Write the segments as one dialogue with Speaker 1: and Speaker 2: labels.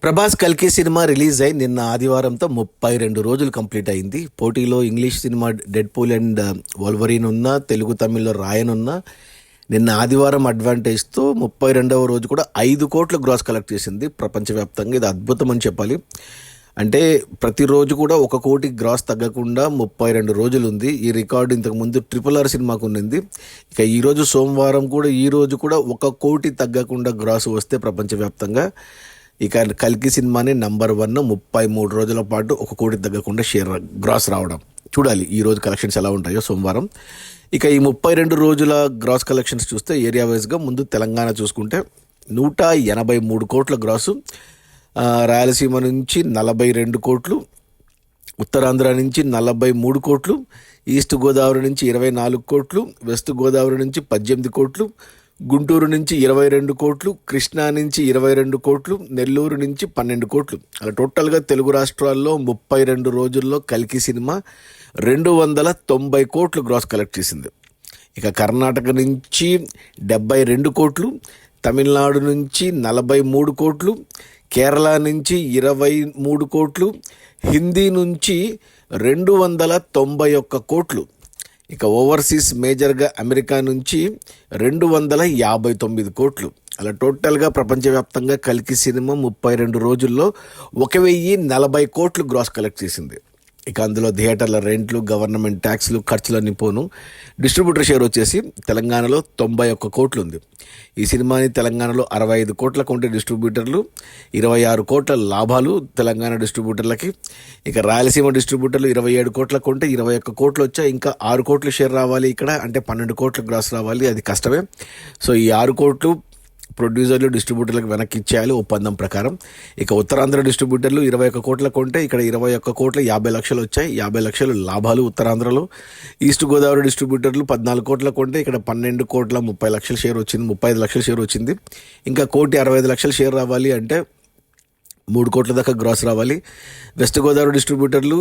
Speaker 1: ప్రభాస్ కల్కి cinema release అయి నిన్న ఆదివారంతో 32 రోజులు కంప్లీట్ అయింది. పోటీలో English cinema Deadpool and Wolverine ఉన్న, తెలుగు తమిళ్లో రాయన్ ఉన్న. నిన్న ఆదివారం అడ్వాంటేజ్తో 32వ రోజు కూడా 5 కోట్ల గ్రాస్ కలెక్ట్ చేసింది ప్రపంచవ్యాప్తంగా. ఇది అద్భుతం అని చెప్పాలి. అంటే ప్రతిరోజు కూడా 1 కోటి గ్రాస్ తగ్గకుండా 32 రోజులు ఉంది. ఈ రికార్డు ఇంతకుముందు RRR సినిమాకు ఉన్నింది. ఇక ఈరోజు సోమవారం కూడా ఈరోజు కూడా 1 కోటి తగ్గకుండా గ్రాస్ వస్తే ప్రపంచవ్యాప్తంగా ఇక కల్కి సినిమాని నంబర్ 1 33 రోజుల పాటు 1 కోటి తగ్గకుండా గ్రాస్ రావడం. చూడాలి ఈరోజు కలెక్షన్స్ ఎలా ఉంటాయో సోమవారం. ఇక ఈ 32 రోజుల గ్రాస్ కలెక్షన్స్ చూస్తే ఏరియా వైజ్గా ముందు తెలంగాణ చూసుకుంటే 183 కోట్ల గ్రాసు, రాయలసీమ నుంచి 42 కోట్లు, ఉత్తరాంధ్ర నుంచి 43 కోట్లు, ఈస్ట్ గోదావరి నుంచి 24 కోట్లు, వెస్ట్ గోదావరి నుంచి 18 కోట్లు, గుంటూరు నుంచి 22 కోట్లు, కృష్ణా నుంచి 22 కోట్లు, నెల్లూరు నుంచి 12 కోట్లు. అలా టోటల్గా తెలుగు రాష్ట్రాల్లో 32 రోజుల్లో కల్కి సినిమా 290 కోట్లు గ్రాస్ కలెక్ట్ చేసింది. ఇక కర్ణాటక నుంచి 72 కోట్లు, తమిళనాడు నుంచి 43 కోట్లు, కేరళ నుంచి 23 కోట్లు, హిందీ నుంచి 291 కోట్లు. ఇక ఓవర్సీస్ మేజర్గా అమెరికా నుంచి 259 కోట్లు. అలా టోటల్గా ప్రపంచవ్యాప్తంగా కల్కి సినిమా 32 రోజుల్లో 1040 కోట్లు గ్రాస్ కలెక్ట్ చేసింది. ఇక అందులో థియేటర్ల రెంట్లు, గవర్నమెంట్ ట్యాక్స్లు, ఖర్చులన్నీ పోను. డిస్ట్రిబ్యూటర్ షేర్ వచ్చేసి తెలంగాణలో 91 కోట్లు ఉంది. ఈ సినిమాని తెలంగాణలో 65 కోట్లకు ఉంటే డిస్ట్రిబ్యూటర్లు, 26 కోట్ల లాభాలు తెలంగాణ డిస్ట్రిబ్యూటర్లకి. ఇక రాయలసీమ డిస్ట్రిబ్యూటర్లు 27 కోట్లకు ఉంటే 21 కోట్లు వచ్చాయి. ఇంకా 6 కోట్లు షేర్ రావాలి ఇక్కడ, అంటే 12 కోట్ల గ్రాస్ రావాలి. అది కష్టమే. సో ఈ 6 కోట్లు ప్రొడ్యూసర్లు డిస్ట్రిబ్యూటర్లకు వెనక్కి ఇచ్చేయాలి ఒప్పందం ప్రకారం. ఇక ఉత్తరాంధ్ర డిస్ట్రిబ్యూటర్లు 21 కోట్ల కొంటే ఇక్కడ 21 కోట్ల 50 లక్షలు వచ్చాయి. 50 లక్షలు లాభాలు ఉత్తరాంధ్రలో. ఈస్ట్ గోదావరి డిస్ట్రిబ్యూటర్లు 14 కోట్ల కొంటే ఇక్కడ 12 కోట్ల 30 లక్షల షేర్ వచ్చింది, 35 లక్షల షేర్ వచ్చింది. ఇంకా 1,65 లక్షల షేర్ రావాలి అంటే 3 కోట్ల దాకా గ్రాస్ రావాలి. వెస్ట్ గోదావరి డిస్ట్రిబ్యూటర్లు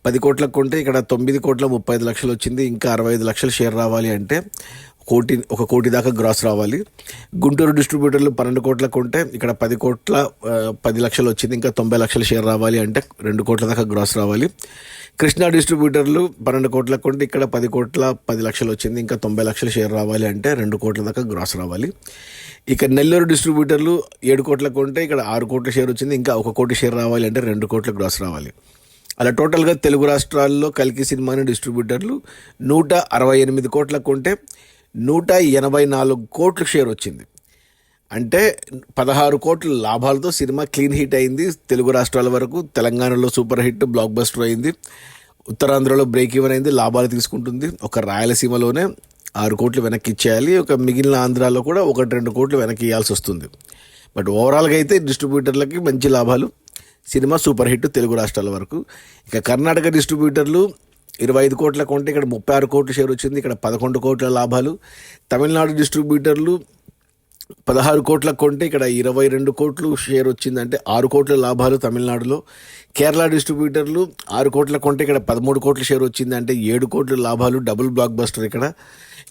Speaker 1: 10 కోట్లకు కొంటే ఇక్కడ 9 కోట్ల 35 లక్షలు వచ్చింది. ఇంకా 65 లక్షల షేర్ రావాలి అంటే 1 కోటి దాకా గ్రాస్ రావాలి. గుంటూరు డిస్ట్రిబ్యూటర్లు 12 కోట్లకు ఉంటే ఇక్కడ 10 కోట్ల 10 లక్షలు వచ్చింది. ఇంకా 90 లక్షల షేర్ రావాలి అంటే 2 కోట్ల దాకా గ్రాస్ రావాలి. కృష్ణా డిస్ట్రిబ్యూటర్లు 12 కోట్లకు ఉంటే ఇక్కడ 10 కోట్ల 10 లక్షలు వచ్చింది. ఇంకా 90 లక్షల షేర్ రావాలి అంటే 2 కోట్ల దాకా గ్రాస్ రావాలి. ఇక నెల్లూరు డిస్ట్రిబ్యూటర్లు 7 కోట్లకు ఉంటే ఇక్కడ 6 కోట్ల షేర్ వచ్చింది. ఇంకా 1 కోటి షేర్ రావాలి అంటే 2 కోట్ల గ్రాస్ రావాలి. అలా టోటల్గా తెలుగు రాష్ట్రాల్లో కల్కి సినిమాని డిస్ట్రిబ్యూటర్లు 168 కోట్లకు ఉంటే 184 కోట్ల షేర్ వచ్చింది. అంటే 16 కోట్ల లాభాలతో సినిమా క్లీన్ హిట్ అయింది. తెలుగు రాష్ట్రాల వరకు తెలంగాణలో సూపర్ హిట్ బ్లాక్ బస్టర్ అయింది. ఉత్తరాంధ్రలో బ్రేక్ ఈవెన్ అయింది, లాభాలు తీసుకుంటుంది. ఒక రాయలసీమలోనే 6 కోట్లు వెనక్కి ఇచ్చేయాలి. ఒక మిగిలిన ఆంధ్రాలో కూడా 1-2 కోట్లు వెనక్కి ఇవ్వాల్సి వస్తుంది. బట్ ఓవరాల్గా అయితే డిస్ట్రిబ్యూటర్లకి మంచి లాభాలు. సినిమా సూపర్ హిట్ తెలుగు రాష్ట్రాల వరకు. ఇక కర్ణాటక డిస్ట్రిబ్యూటర్లు 25 కోట్ల కొంటే ఇక్కడ 36 కోట్ల షేర్ వచ్చింది. ఇక్కడ 11 కోట్ల లాభాలు. తమిళనాడు డిస్ట్రిబ్యూటర్లు 16 కోట్ల కొంటే ఇక్కడ 22 కోట్లు షేర్ వచ్చింది, అంటే 6 కోట్ల లాభాలు తమిళనాడులో. కేరళ డిస్ట్రిబ్యూటర్లు 6 కోట్ల కొంటే ఇక్కడ 13 కోట్ల షేర్ వచ్చింది, అంటే 7 కోట్ల లాభాలు, డబుల్ బ్లాక్ బస్టర్ ఇక్కడ.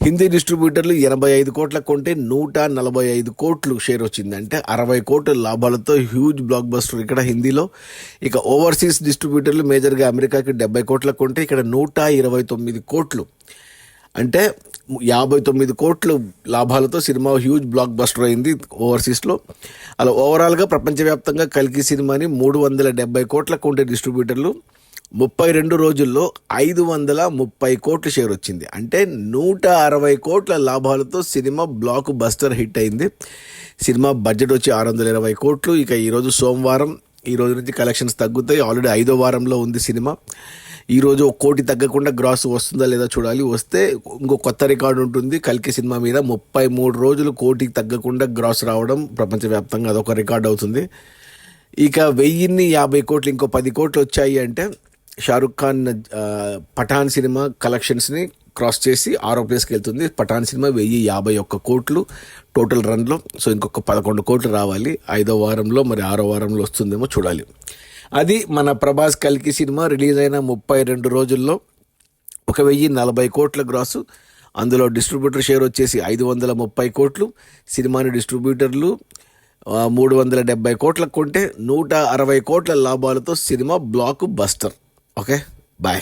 Speaker 1: హిందీ డిస్ట్రిబ్యూటర్లు 85 కోట్ల కొంటే 145 కోట్లు షేర్ వచ్చింది, అంటే 60 కోట్ల లాభాలతో హ్యూజ్ బ్లాక్ బస్టర్ ఇక్కడ హిందీలో. ఇక ఓవర్సీస్ డిస్ట్రిబ్యూటర్లు మేజర్గా అమెరికాకి 70 కోట్ల కొంటే ఇక్కడ 129 కోట్లు, అంటే 59 కోట్లు లాభాలతో సినిమా హ్యూజ్ బ్లాక్ బస్టర్ అయింది ఓవర్సీస్లో. అలా ఓవరాల్గా ప్రపంచవ్యాప్తంగా కల్కి సినిమాని 370 కోట్లకు ఉండే డిస్ట్రిబ్యూటర్లు 32 రోజుల్లో 530 కోట్ల షేర్ వచ్చింది, అంటే 160 కోట్ల లాభాలతో సినిమా బ్లాక్ బస్టర్ హిట్ అయింది. సినిమా బడ్జెట్ వచ్చి 620 కోట్లు. ఇక ఈరోజు సోమవారం, ఈ రోజు నుంచి కలెక్షన్స్ తగ్గుతాయి. ఆల్రెడీ 5వ వారంలో ఉంది సినిమా. ఈరోజు 1 కోటి తగ్గకుండా గ్రాస్ వస్తుందా లేదా చూడాలి. వస్తే ఇంకో కొత్త రికార్డు ఉంటుంది కల్కి సినిమా మీద. 33 రోజులు 1 కోటికి తగ్గకుండా గ్రాస్ రావడం ప్రపంచవ్యాప్తంగా అదొక రికార్డు అవుతుంది. ఇక 1050 కోట్లు, ఇంకో 10 కోట్లు వచ్చాయి అంటే షారుఖ్ ఖాన్ పఠాన్ సినిమా కలెక్షన్స్ని క్రాస్ చేసి 6వ ప్లేస్కి వెళ్తుంది. పఠాన్ సినిమా 1051 కోట్లు టోటల్ రన్లో. సో ఇంకొక 11 కోట్లు రావాలి 5వ వారంలో, మరి 6వ వారంలో వస్తుందేమో చూడాలి. అది మన ప్రభాస్ కల్కి సినిమా రిలీజ్ అయిన 32 రోజుల్లో 1040 కోట్ల గ్రాసు. అందులో డిస్ట్రిబ్యూటర్ షేర్ వచ్చేసి 530 కోట్లు. సినిమాని డిస్ట్రిబ్యూటర్లు 370 కోట్లకు కొంటే 160 కోట్ల లాభాలతో cinema blockbuster. Okay, bye.